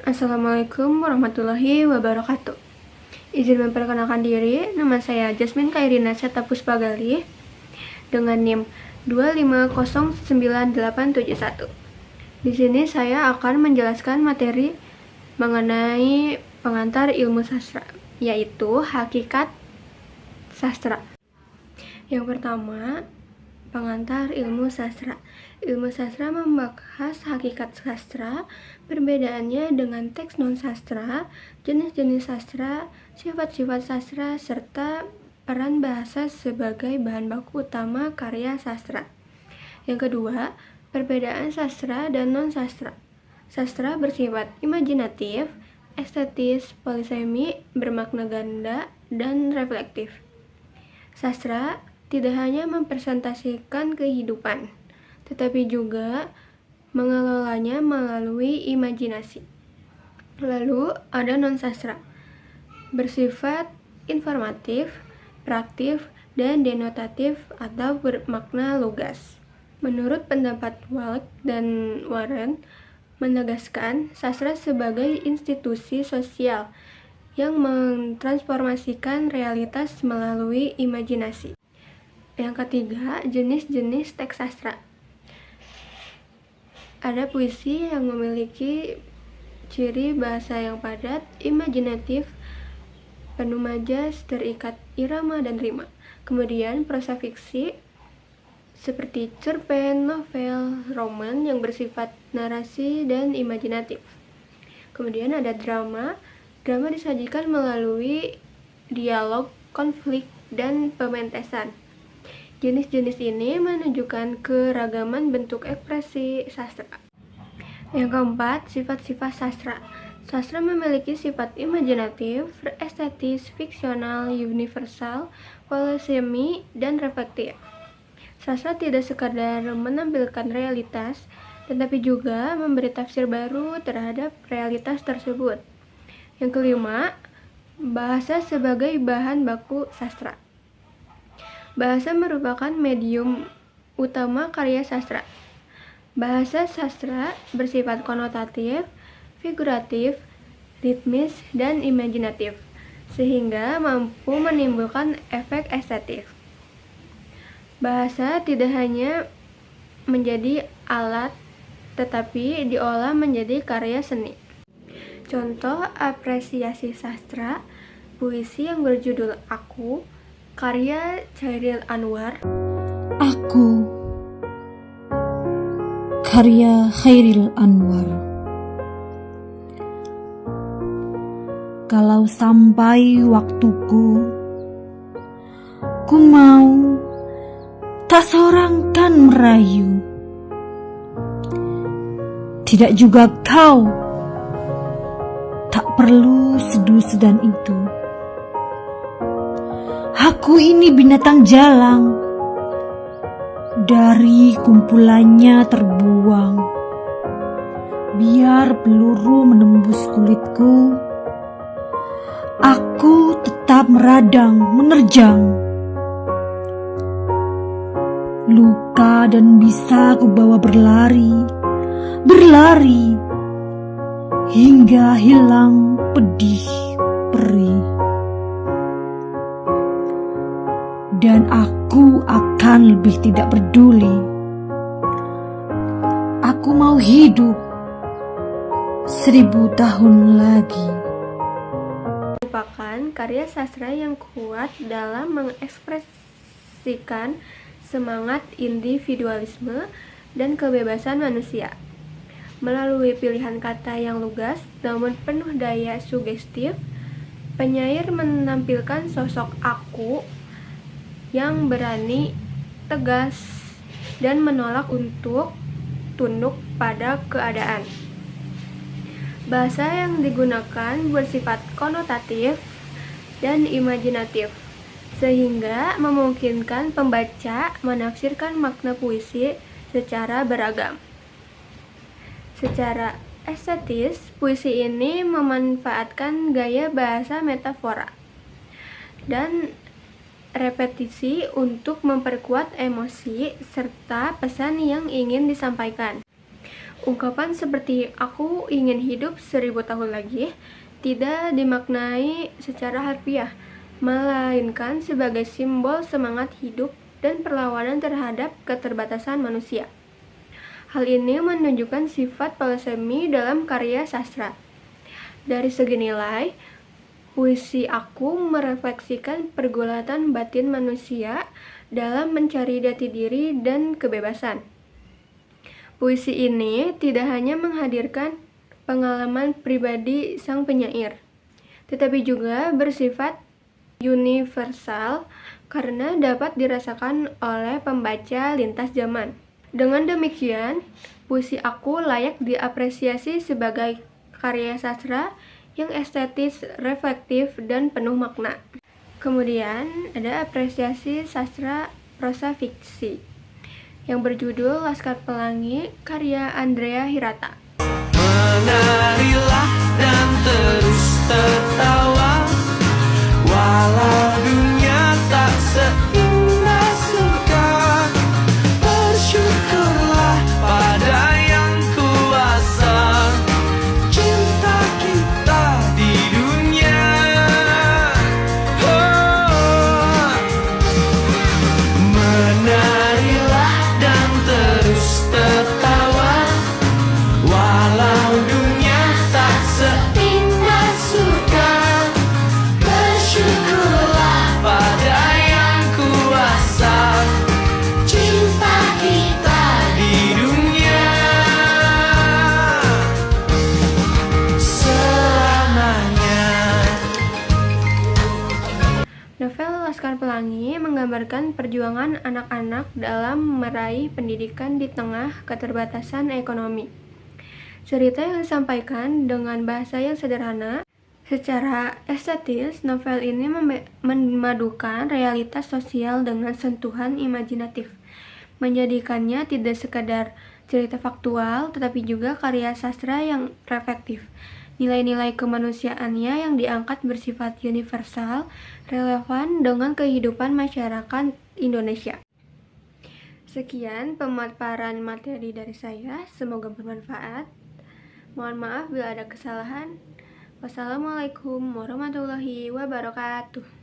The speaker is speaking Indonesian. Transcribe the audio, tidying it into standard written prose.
Assalamualaikum warahmatullahi wabarakatuh. Izin memperkenalkan diri, nama saya Jasmine Kairina Seta Puspagali dengan NIM 2509871. Di sini saya akan menjelaskan materi mengenai pengantar ilmu sastra, yaitu hakikat sastra. Yang pertama, pengantar ilmu sastra. Ilmu sastra membahas hakikat sastra, perbedaannya dengan teks non-sastra, jenis-jenis sastra, sifat-sifat sastra, serta peran bahasa sebagai bahan baku utama karya sastra. Yang kedua, perbedaan sastra dan non-sastra. Sastra bersifat imajinatif, estetis, polisemi, bermakna ganda, dan reflektif. Sastra tidak hanya mempresentasikan kehidupan, tetapi juga mengelolanya melalui imajinasi. Lalu ada non-sastra, bersifat informatif, praktif, dan denotatif atau bermakna lugas. Menurut pendapat Walk dan Warren, menegaskan sastra sebagai institusi sosial yang mentransformasikan realitas melalui imajinasi. Yang ketiga, jenis-jenis teks sastra. Ada puisi yang memiliki ciri bahasa yang padat, imajinatif, penuh majas, terikat irama dan rima. Kemudian prosa fiksi seperti cerpen, novel, roman yang bersifat narasi dan imajinatif. Kemudian ada drama. Drama disajikan melalui dialog, konflik, dan pementesan. Jenis-jenis ini menunjukkan keragaman bentuk ekspresi sastra. Yang keempat, sifat-sifat sastra. Sastra memiliki sifat imajinatif, estetis, fiksional, universal, polisemi, dan reflektif. Sastra tidak sekadar menampilkan realitas, tetapi juga memberi tafsir baru terhadap realitas tersebut. Yang kelima, bahasa sebagai bahan baku sastra. Bahasa merupakan medium utama karya sastra. Bahasa sastra bersifat konotatif, figuratif, ritmis, dan imajinatif, sehingga mampu menimbulkan efek estetik. Bahasa tidak hanya menjadi alat, tetapi diolah menjadi karya seni. Contoh apresiasi sastra, puisi yang berjudul Aku, karya Chairil Anwar. Aku, karya Chairil Anwar. Kalau sampai waktuku, ku mau tak seorang kan merayu, tidak juga kau, tak perlu sedu-sedan itu. Aku ini binatang jalang, dari kumpulannya terbuang. Biar peluru menembus kulitku, aku tetap meradang, menerjang. Luka dan bisa ku bawa berlari, berlari, hingga hilang pedih perih. Dan aku akan lebih tidak peduli. Aku mau hidup 1000 tahun lagi. Merupakan karya sastra yang kuat dalam mengekspresikan semangat individualisme dan kebebasan manusia. Melalui pilihan kata yang lugas namun penuh daya sugestif, penyair menampilkan sosok aku yang berani, tegas, dan menolak untuk tunduk pada keadaan. Bahasa yang digunakan bersifat konotatif dan imajinatif, sehingga memungkinkan pembaca menafsirkan makna puisi secara beragam. Secara estetis, puisi ini memanfaatkan gaya bahasa metafora dan repetisi untuk memperkuat emosi serta pesan yang ingin disampaikan. Ungkapan seperti "aku ingin hidup 1000 tahun lagi" tidak dimaknai secara harfiah, melainkan sebagai simbol semangat hidup dan perlawanan terhadap keterbatasan manusia. Hal ini menunjukkan sifat polisemi dalam karya sastra. Dari segi nilai, puisi aku merefleksikan pergulatan batin manusia dalam mencari jati diri dan kebebasan. Puisi ini tidak hanya menghadirkan pengalaman pribadi sang penyair, tetapi juga bersifat universal karena dapat dirasakan oleh pembaca lintas zaman. Dengan demikian, puisi aku layak diapresiasi sebagai karya sastra yang estetis, reflektif, dan penuh makna. Kemudian ada apresiasi sastra prosa fiksi yang berjudul Laskar Pelangi karya Andrea Hirata. Menarilah dan terus tertawa, walau dunia tak seindah surga. Bersyukurlah pada yang kuasa, cinta kita di dunia. Oh, menarilah dan terus tertawa, walau dunia tak seindah surga. Bersyukurlah pada yang kuasa, cinta kita di dunia selamanya. Novel Laskar Pelangi menggambarkan perjuangan anak-anak dalam meraih pendidikan di tengah keterbatasan ekonomi. Cerita yang disampaikan dengan bahasa yang sederhana. Secara estetis, novel ini memadukan realitas sosial dengan sentuhan imajinatif, menjadikannya tidak sekadar cerita faktual, tetapi juga karya sastra yang reflektif. Nilai-nilai kemanusiaannya yang diangkat bersifat universal, relevan dengan kehidupan masyarakat Indonesia. Sekian pemaparan materi dari saya, semoga bermanfaat. Mohon maaf bila ada kesalahan. Wassalamualaikum warahmatullahi wabarakatuh.